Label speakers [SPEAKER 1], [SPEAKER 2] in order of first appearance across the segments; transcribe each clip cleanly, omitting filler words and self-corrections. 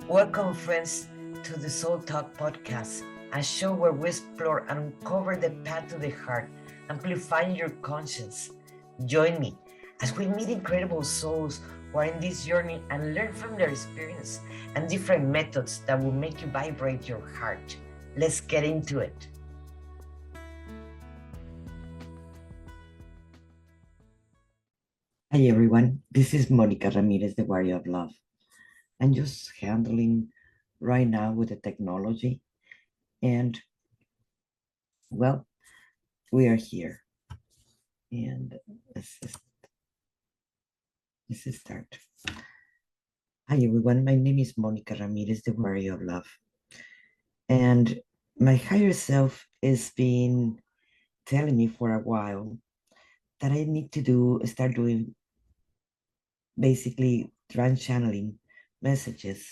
[SPEAKER 1] Welcome, friends, to the Soul Talk podcast, a show where we explore and uncover the path to the heart, amplifying your conscience. Join me as we meet incredible souls who are in this journey and learn from their experience and different methods that will make you vibrate your heart. Let's get into it.
[SPEAKER 2] Hi everyone, this is Monica Ramirez, the Warrior of Love. I'm just handling right now with the technology, and well, we are here. And let's start. Hi everyone, my name is Monica Ramirez, the Warrior of Love, and my higher self has been telling me for a while that I need to start doing basically trans channeling messages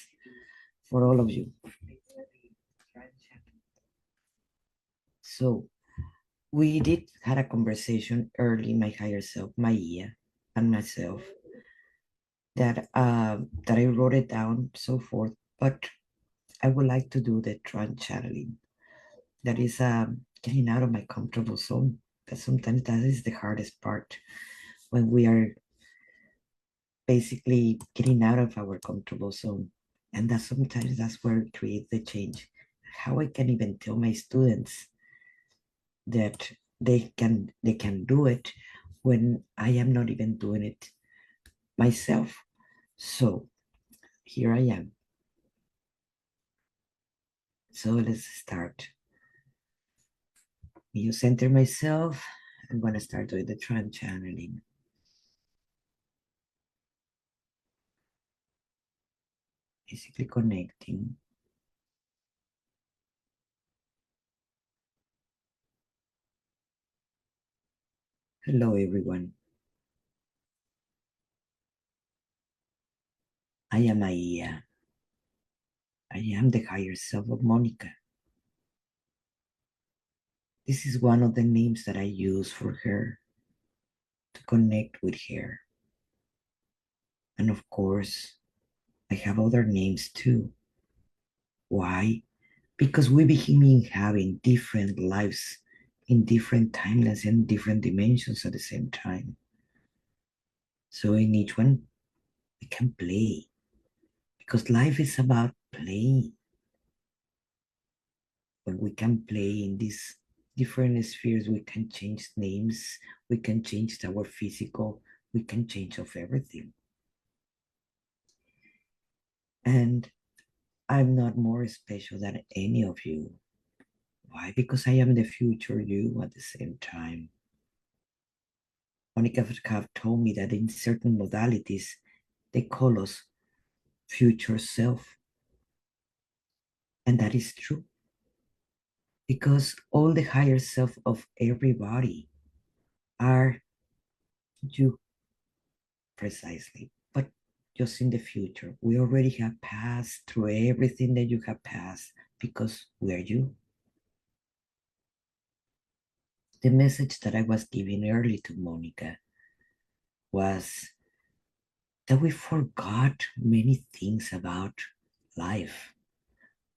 [SPEAKER 2] for all of you. So we did had a conversation early, my higher self, Maia, and myself, that I wrote it down, so forth. But I would like to do the trance channeling. That is getting out of my comfortable zone. That sometimes that is the hardest part when we are basically getting out of our comfortable zone, and that sometimes that's where it creates the change. How I can even tell my students that they can do it when I am not even doing it myself. So here I am. So let's start. You center myself. I'm gonna start doing the trance channeling. Basically connecting. Hello everyone. I am Aia. I am the higher self of Monica. This is one of the names that I use for her to connect with her. And of course, I have other names too. Why? Because we begin having different lives in different timelines and different dimensions at the same time. So in each one, we can play because life is about playing. When we can play in these different spheres, we can change names, we can change our physical, we can change of everything. And I'm not more special than any of you. Why? Because I am the future you at the same time. Monica have told me that in certain modalities, they call us future self. And that is true because all the higher self of everybody are you precisely, but just in the future. We already have passed through everything that you have passed because we are you. The message that I was giving early to Monica was that we forgot many things about life.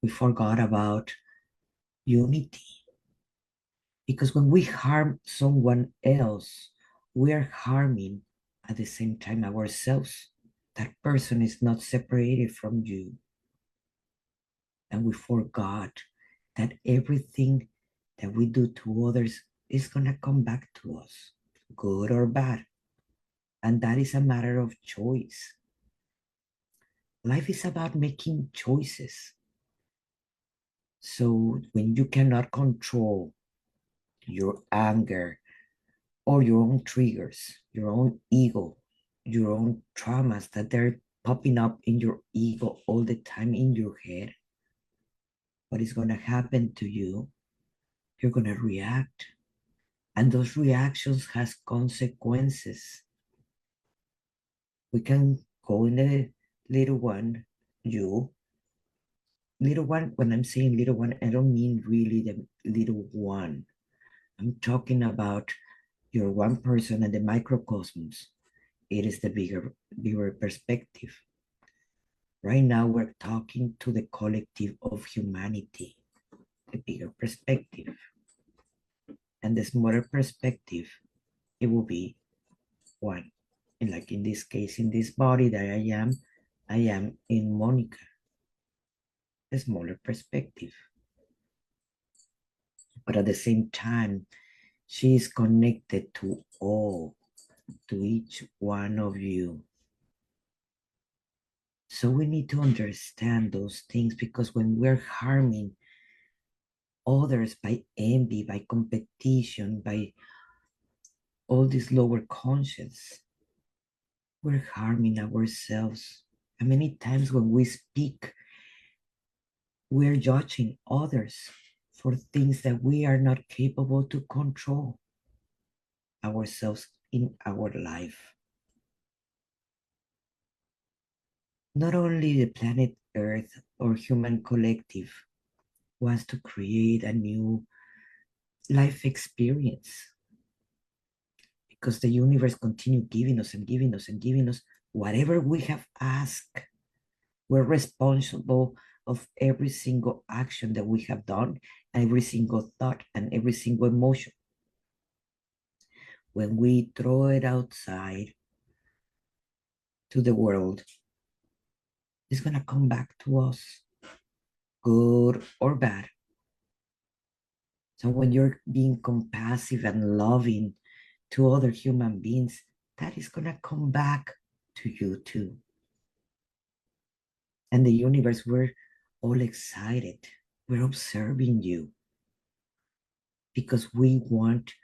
[SPEAKER 2] We forgot about unity. Because when we harm someone else, we are harming at the same time ourselves. That person is not separated from you. And we forgot that everything that we do to others is going to come back to us, good or bad. And that is a matter of choice. Life is about making choices. So when you cannot control your anger or your own triggers, your own ego, your own traumas that they're popping up in your ego all the time in your head, what is going to happen to you? You're going to react. And those reactions has consequences. We can go in the little one, you, little one. When I'm saying little one, I don't mean really the little one. I'm talking about your one person and the microcosmos. It is the bigger perspective. Right now, we're talking to the collective of humanity, the bigger perspective. And the smaller perspective, it will be one. And like in this case, in this body that I am in Monica, the smaller perspective. But at the same time, she is connected to all, to each one of you. So we need to understand those things because when we're harming others by envy, by competition, by all this lower conscience, we're harming ourselves. And many times when we speak, we're judging others for things that we are not capable to control ourselves in our life. Not only the planet Earth or human collective wants to create a new life experience because the universe continue giving us and giving us and giving us whatever we have asked. We're responsible of every single action that we have done, every single thought, and every single emotion. When we throw it outside to the world, it's going to come back to us, good or bad. So when you're being compassive and loving to other human beings, that is going to come back to you too. And the universe, we're all excited. We're observing you because we want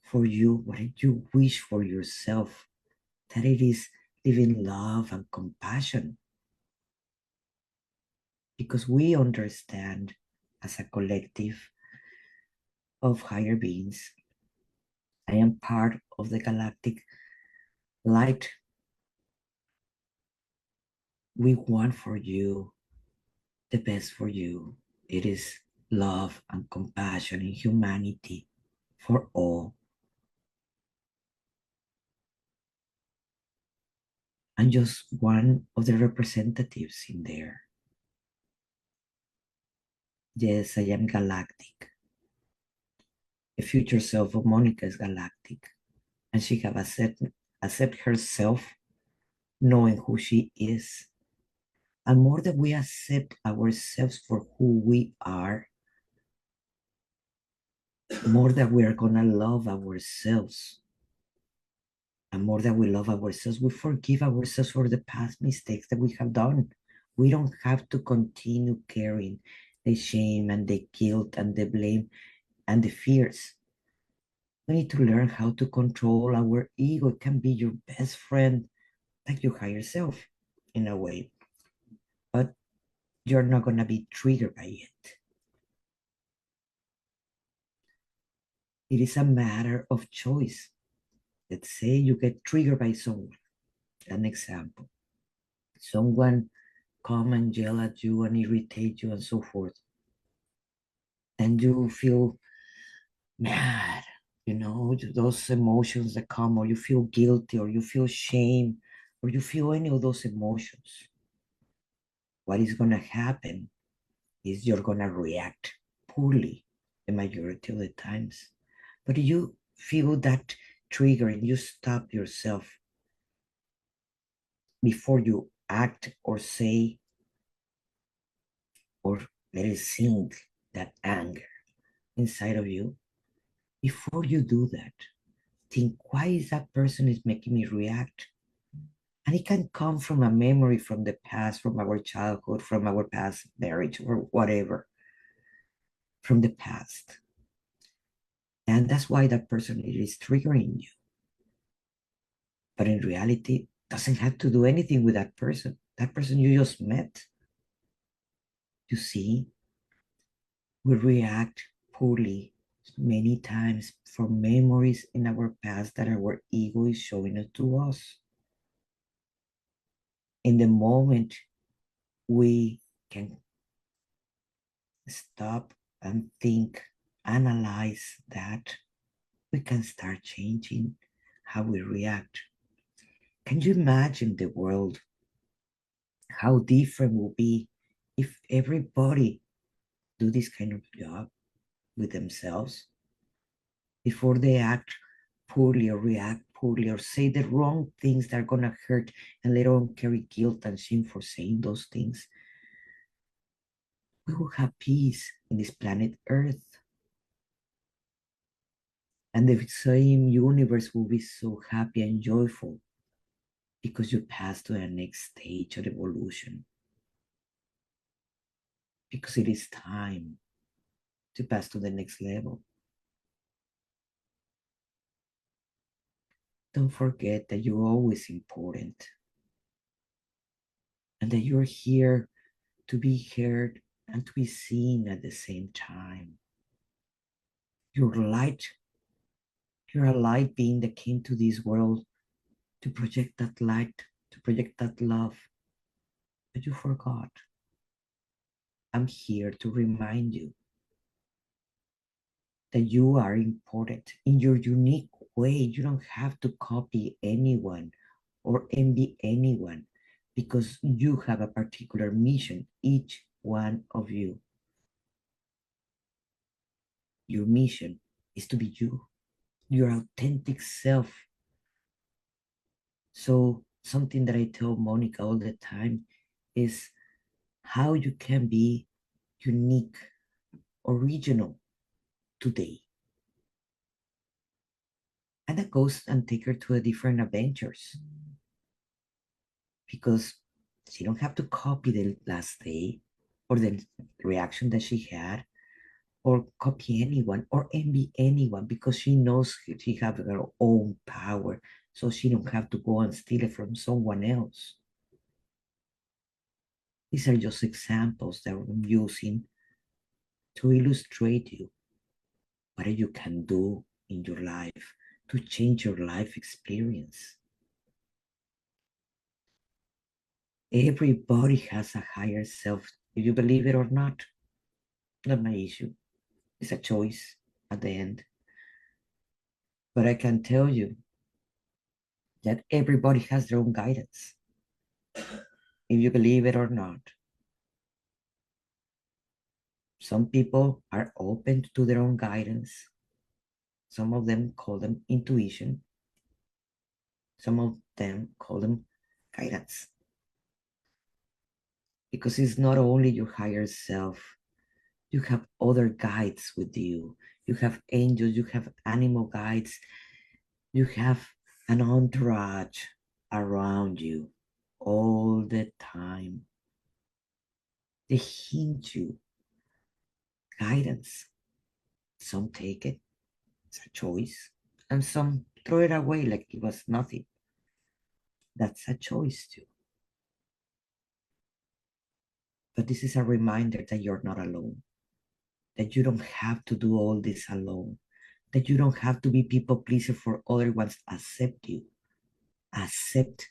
[SPEAKER 2] for you what you wish for yourself, that it is living love and compassion. Because we understand as a collective of higher beings, I am part of the galactic light. We want for you the best for you. It is love and compassion and humanity for all. I'm just one of the representatives in there. Yes, I am galactic. The future self of Monica is galactic, and she have accept herself, knowing who she is. And more that we accept ourselves for who we are, more that we are gonna love ourselves. And more that we love ourselves, we forgive ourselves for the past mistakes that we have done. We don't have to continue carrying the shame and the guilt and the blame and the fears. We need to learn how to control our ego. It can be your best friend, like your higher self, in a way. But you're not going to be triggered by it. It is a matter of choice. Let's say you get triggered by someone. An example. Someone come and yell at you and irritate you and so forth. And you feel mad, those emotions that come, or you feel guilty, or you feel shame, or you feel any of those emotions. What is going to happen is you're going to react poorly the majority of the times. But you feel that trigger and you stop yourself before you act or say or let it sink that anger inside of you. Before you do that, think, why is that person is making me react? And it can come from a memory from the past, from our childhood, from our past marriage, or whatever, from the past. And that's why that person is triggering you. But in reality, doesn't have to do anything with that person. That person you just met. You see, we react poorly many times for memories in our past that our ego is showing it to us. In the moment we can stop and think, analyze that, we can start changing how we react. Can you imagine the world how different will be if everybody do this kind of job with themselves before they act poorly or react poorly or say the wrong things that are going to hurt and later on carry guilt and shame for saying those things. We will have peace in this planet Earth. And the same universe will be so happy and joyful because you pass to the next stage of evolution. Because it is time to pass to the next level. Don't forget that you're always important and that you're here to be heard and to be seen at the same time. You're light. You're a light being that came to this world to project that light, to project that love. But you forgot. I'm here to remind you that you are important in your unique way. You don't have to copy anyone or envy anyone because you have a particular mission, each one of you. Your mission is to be you, your authentic self. So, something that I tell Monica all the time is how you can be unique, original today. And that goes and take her to a different adventures because she don't have to copy the last day or the reaction that she had or copy anyone or envy anyone because she knows she have her own power, so she don't have to go and steal it from someone else. These are just examples that I'm using to illustrate you what you can do in your life to change your life experience. Everybody has a higher self, if you believe it or not. Not my issue. It's a choice at the end. But I can tell you that everybody has their own guidance, if you believe it or not. Some people are open to their own guidance. Some of them call them intuition. Some of them call them guidance. Because it's not only your higher self, you have other guides with you. You have angels, you have animal guides, you have an entourage around you all the time. They hint you guidance. Some take it, it's a choice, and some throw it away like it was nothing. That's a choice too. But this is a reminder that you're not alone, that you don't have to do all this alone, that you don't have to be people pleaser for other ones. Accept you. Accept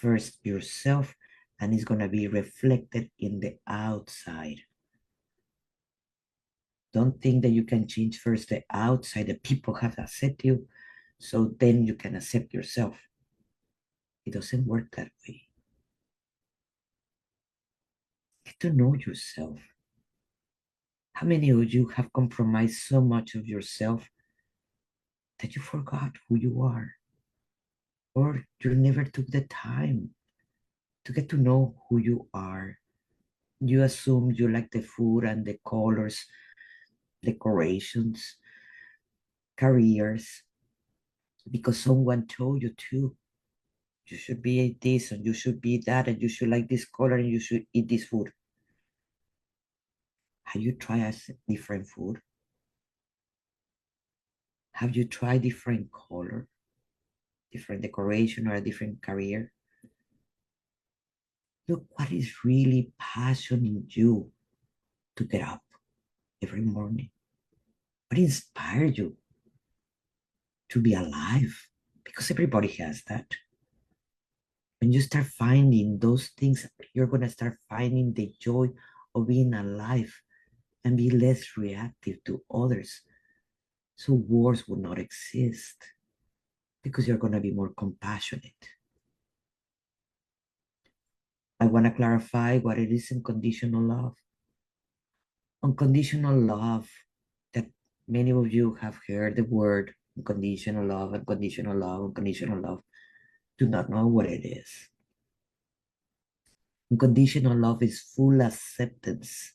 [SPEAKER 2] first yourself, and it's going to be reflected in the outside. Don't think that you can change first the outside, the people have to accept you, so then you can accept yourself. It doesn't work that way. Get to know yourself. How many of you have compromised so much of yourself that you forgot who you are? Or you never took the time to get to know who you are? You assume you like the food and the colors, decorations, careers, because someone told you to. You should be this and you should be that and you should like this color and you should eat this food. Have you tried a different food? Have you tried different color, different decoration, or a different career? Look what is really passioning you to get up every morning. What inspires you to be alive? Because everybody has that. When you start finding those things, you're going to start finding the joy of being alive and be less reactive to others. So wars will not exist because you're going to be more compassionate. I want to clarify what it is unconditional love. Unconditional love, that many of you have heard the word unconditional love, unconditional love, unconditional love, do not know what it is. Unconditional love is full acceptance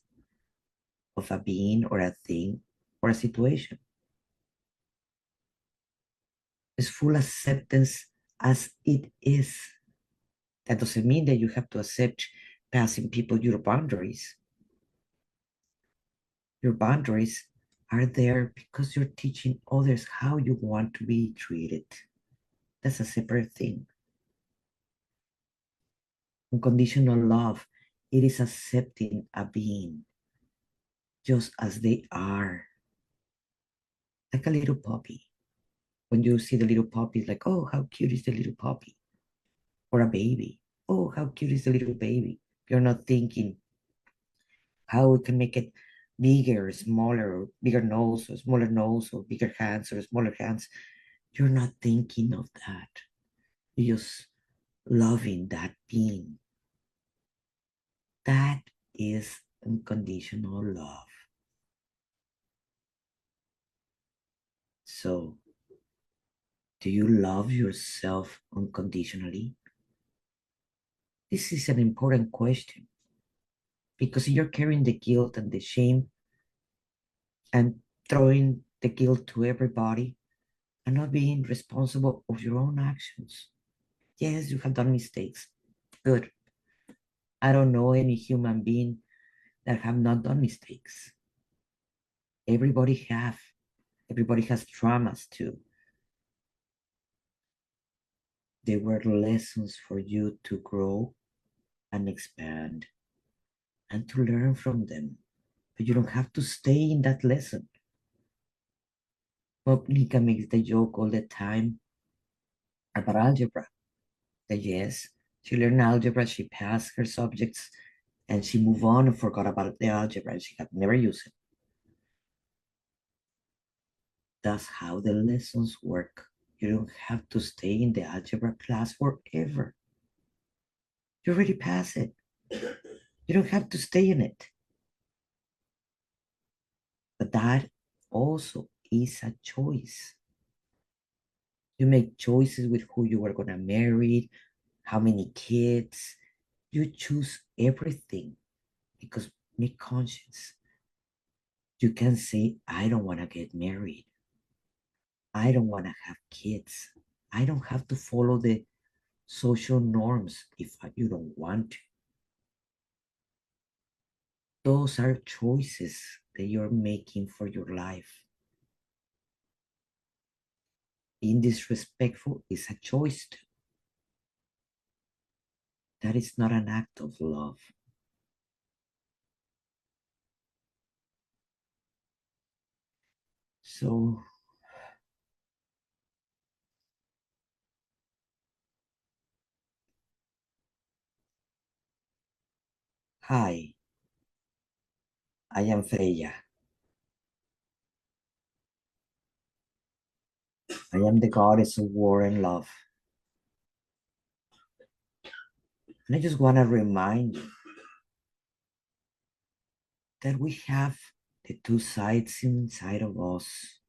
[SPEAKER 2] of a being or a thing or a situation. It's full acceptance as it is. That doesn't mean that you have to accept passing people your boundaries. Your boundaries are there because you're teaching others how you want to be treated. That's a separate thing. Unconditional love, it is accepting a being just as they are, like a little puppy. When you see the little puppy, it's like, oh, how cute is the little puppy? Or a baby. Oh, how cute is the little baby? You're not thinking how we can make it bigger, smaller, bigger nose, or bigger hands, or smaller hands. You're not thinking of that. You're just loving that being. That is unconditional love. So, do you love yourself unconditionally? This is an important question because you're carrying the guilt and the shame and throwing the guilt to everybody and not being responsible of your own actions. Yes, you have done mistakes. Good. I don't know any human being that have not done mistakes. Everybody have. Everybody has traumas too. They were lessons for you to grow and expand and to learn from them. But you don't have to stay in that lesson. Monica makes the joke all the time about algebra. That yes, she learned algebra, she passed her subjects, and she moved on and forgot about the algebra. She had never used it. That's how the lessons work. You don't have to stay in the algebra class forever. You already passed it. You don't have to stay in it. But that also is a choice. You make choices with who you are going to marry, how many kids. You choose everything because make conscience. You can say, I don't want to get married. I don't want to have kids. I don't have to follow the social norms if you don't want to. Those are choices that you're making for your life. Being disrespectful is a choice too. That is not an act of love. So, hi, I am Freya. I am the goddess of war and love. And I just want to remind you that we have the two sides inside of us.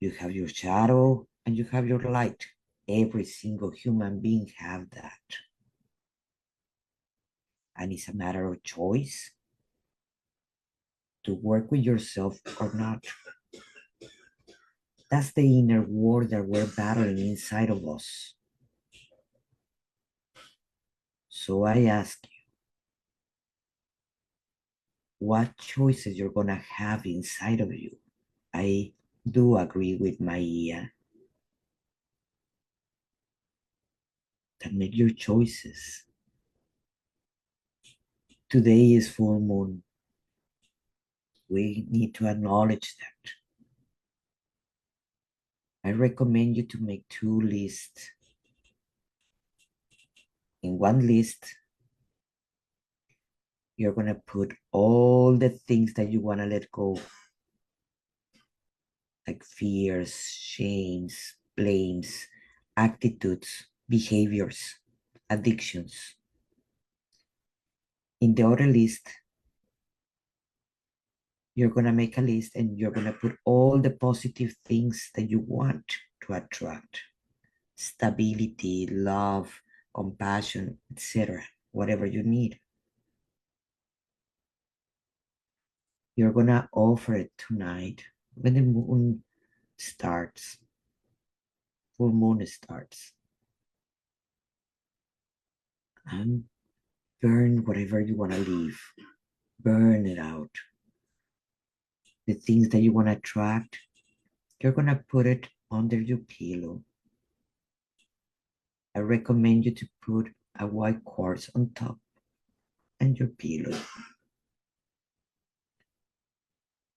[SPEAKER 2] You have your shadow and you have your light. Every single human being have that. And it's a matter of choice to work with yourself or not. That's the inner war that we're battling inside of us. So I ask you, what choices you're gonna have inside of you? I do agree with Maia that make your choices. Today is full moon. We need to acknowledge that. I recommend you to make two lists. In one list, you're going to put all the things that you want to let go, like fears, shames, blames, attitudes. behaviors, addictions. In the other list, you're going to make a list and you're going to put all the positive things that you want to attract: stability, love, compassion, etc. Whatever you need. You're going to offer it tonight when the moon starts, full moon starts, and burn whatever you want to leave. Burn it out. The things that you want to attract, you're going to put it under your pillow. I recommend you to put a white quartz on top and your pillow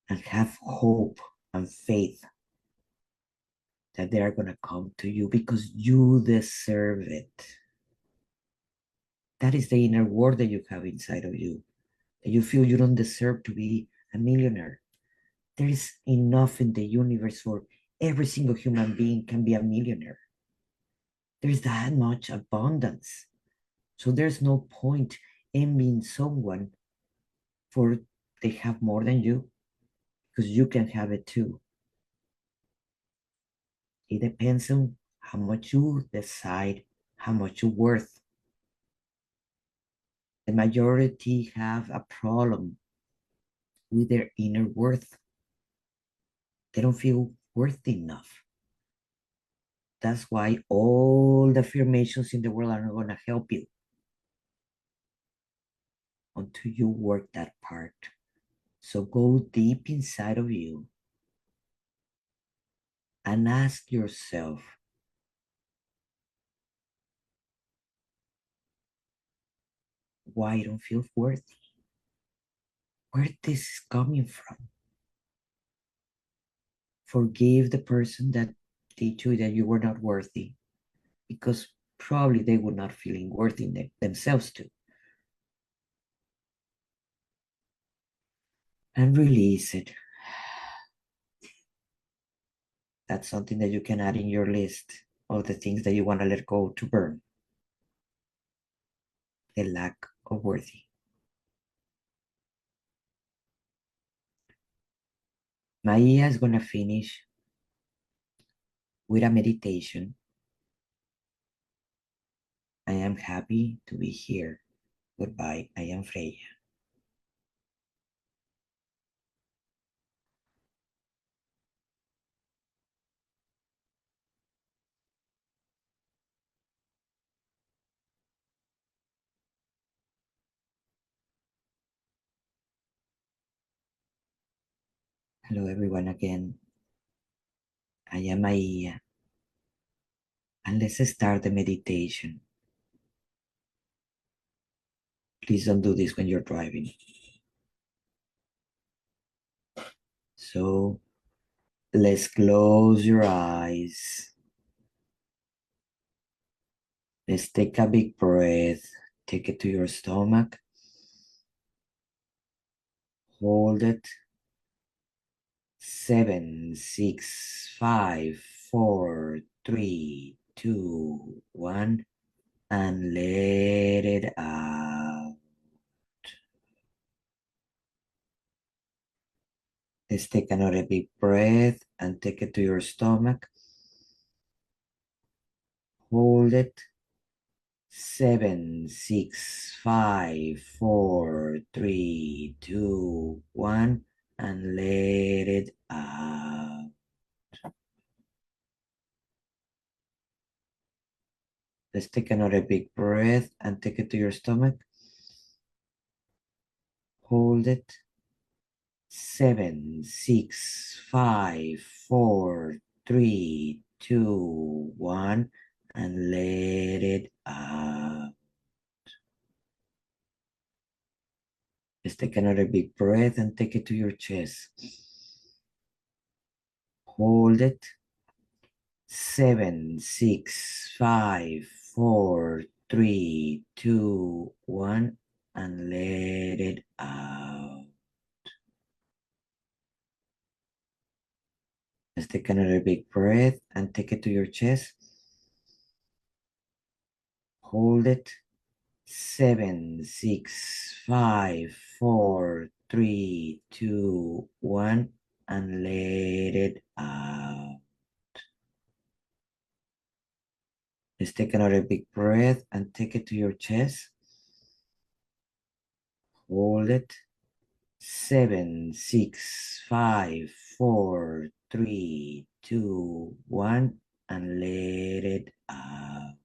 [SPEAKER 2] and have hope and faith that they are going to come to you because you deserve it. That is the inner world that you have inside of you, that you feel you don't deserve to be a millionaire. There is enough in the universe for every single human being can be a millionaire. There is that much abundance. So there's no point envying someone for they have more than you because you can have it too. It depends on how much you decide how much you're worth. The majority have a problem with their inner worth. They don't feel worthy enough. That's why all the affirmations in the world are not going to help you until you work that part. So go deep inside of you and ask yourself, why I don't feel worthy? Where this is coming from? Forgive the person that teach you that you were not worthy because probably they were not feeling worthy themselves too. And release it. That's something that you can add in your list of the things that you want to let go to burn. The lack of worthy. Maia is going to finish with a meditation. I am happy to be here. Goodbye. I am Fraya. Hello, everyone, again. I am Maia. And let's start the meditation. Please don't do this when you're driving. So let's close your eyes. Let's take a big breath. Take it to your stomach. Hold it. 7, 6, 5, 4, 3, 2, 1, and let it out. Let's take another big breath and take it to your stomach. Hold it. 7, 6, 5, 4, 3, 2, 1, and let it out. Let's take another big breath and take it to your stomach. Hold it. 7, 6, 5, 4, 3, 2, 1, and let it out. Let's take another big breath and take it to your chest. Hold it. 7, 6, 5, 4, 3, 2, 1, and let it out. Let's take another big breath and take it to your chest. Hold it. 7, 6, 5, 4, 3, 2, 1, and let it out. Let's take another big breath and take it to your chest. Hold it. 7, 6, 5, 4, 3, 2, 1, and let it out.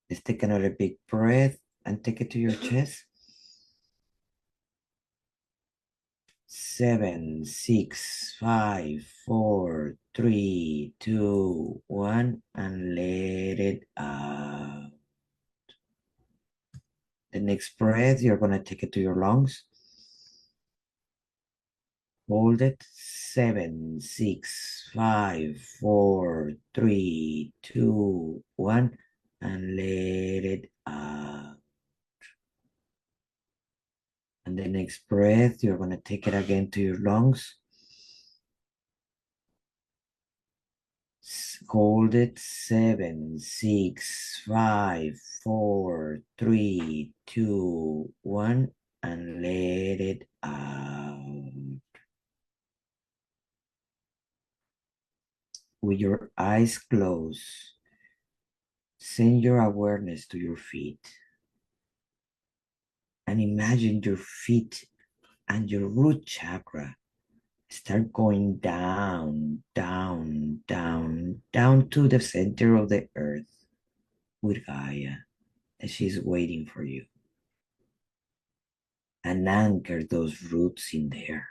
[SPEAKER 2] Let's take another big breath and take it to your chest. 7, 6, 5, 4, 3, 2, 1, and let it out. The next breath, you're going to take it to your lungs. Hold it. 7, 6, 5, 4, 3, 2, 1, and let it out. And the next breath, you're going to take it again to your lungs. Hold it. 7, 6, 5, 4, 3, 2, 1, and let it out. With your eyes closed, send your awareness to your feet and imagine your feet and your root chakra start going down, down, down, down to the center of the earth with Gaia, and she's waiting for you. And anchor those roots in there.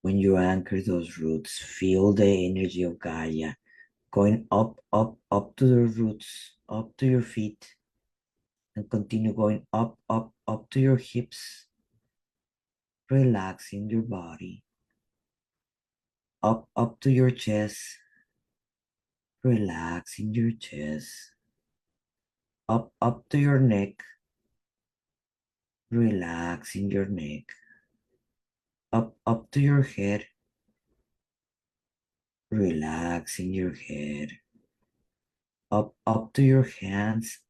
[SPEAKER 2] When you anchor those roots, feel the energy of Gaia going up, up, up to the roots, up to your feet, and continue going up, up, up to your hips, relaxing your body, up, up to your chest, relaxing your chest, up, up to your neck, relaxing your neck, up, up to your head, relaxing your head, up to your hands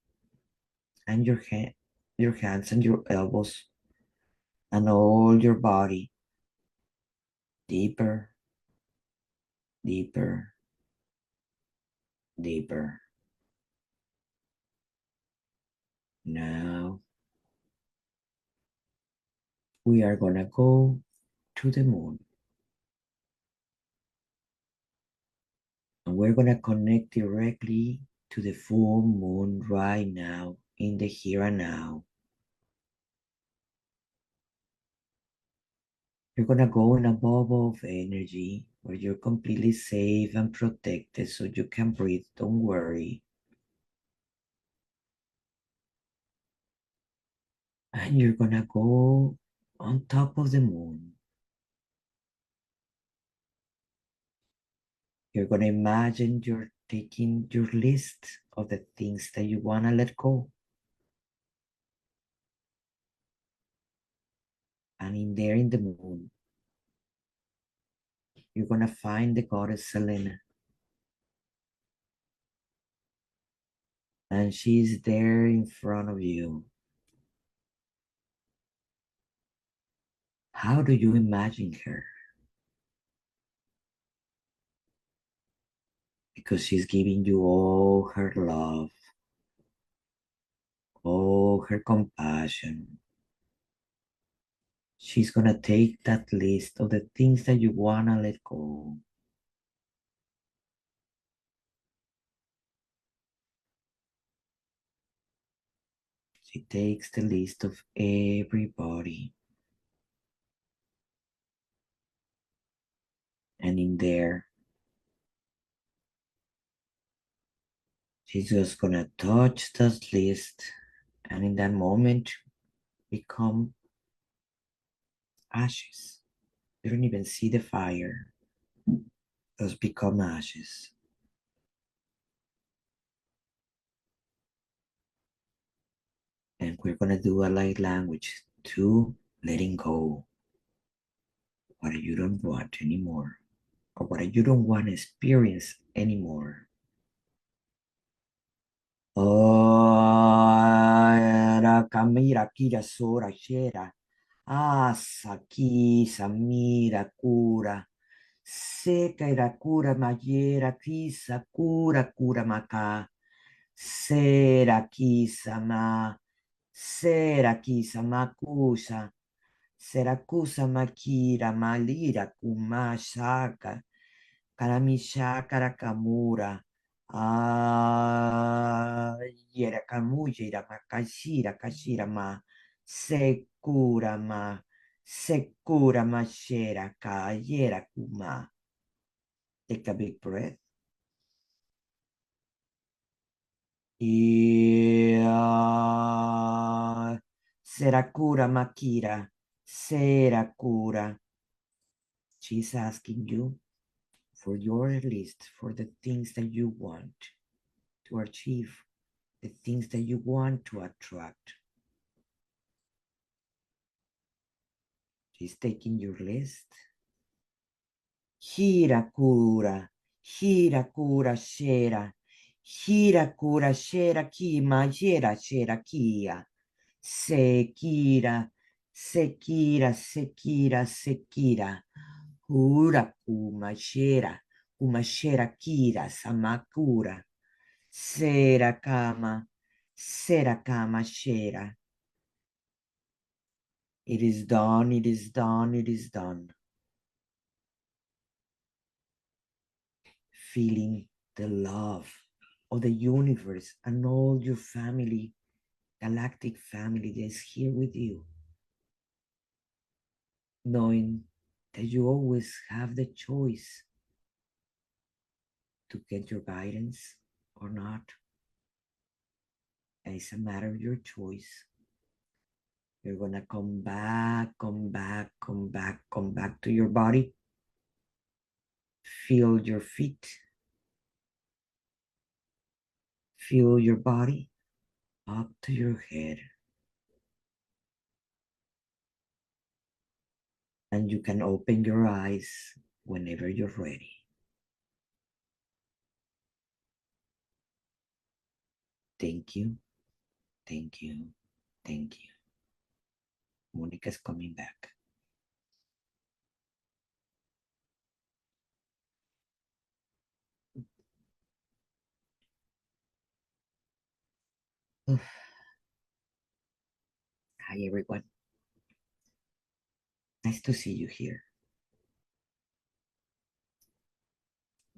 [SPEAKER 2] and your hands and your elbows and all your body, deeper, deeper, deeper. Now we are gonna go to the moon, and we're gonna connect directly to the full moon right now in the here and now. You're gonna go in a bubble of energy where you're completely safe and protected so you can breathe, don't worry. And you're gonna go on top of the moon. You're gonna imagine you're taking your list of the things that you wanna let go. And in there in the moon, you're gonna find the goddess Selena. And she's there in front of you. How do you imagine her? Because she's giving you all her love, all her compassion. She's gonna take that list of the things that you wanna let go. She takes the list of everybody. And in there, she's just gonna touch that list. And in that moment, become ashes. You don't even see the fire, just become ashes. And we're gonna do a light language to letting go what you don't want anymore. or what you don't want to experience anymore. Ora kamira kira sora shera. Asa ki samira kura. Seka ira kura mayera kisa kura kura maka. Sera kisa ma. Sera kisa makusa. Serakusa makira malira kumashaka. Karamisha karakamura. Yera kamujira makashira kashira ma. Sekura ma. Sekura mashera ka yera kuma. Take a big breath. Serakura makira. Serakura. She's asking you for your list for the things that you want to achieve, the things that you want to attract. She's taking your list. Hirakura, Hirakura Shera, Hirakura Shera Kima Jera Shera Kia, Sekira, Sekira, Sekira, Sekira, Hurakuma Shera, Umashera Kira, Samakura, Serakama, Serakama Shera. It is done, it is done, it is done. Feeling the love of the universe and all your family, galactic family that is here with you. Knowing that you always have the choice to get your guidance or not. And it's a matter of your choice. You're gonna come back, come back, come back, come back to your body. Feel your feet. Feel your body up to your head. And you can open your eyes whenever you're ready. Thank you, thank you, thank you. Monica's coming back. Hi, everyone. Nice to see you here.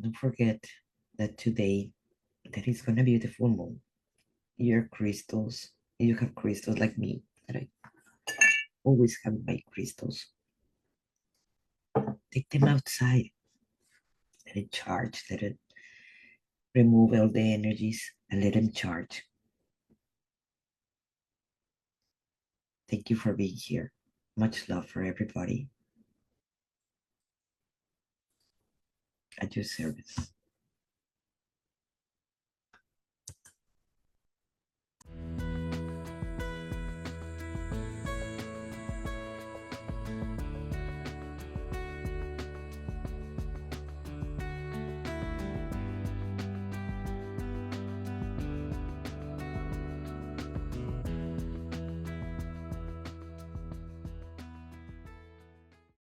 [SPEAKER 2] Don't forget that today that is going to be the full moon. Your crystals, you have crystals like me, that I always have my crystals. Take them outside. Let it charge. Let it remove all the energies and let them charge. Thank you for being here. Much love for everybody. At your service.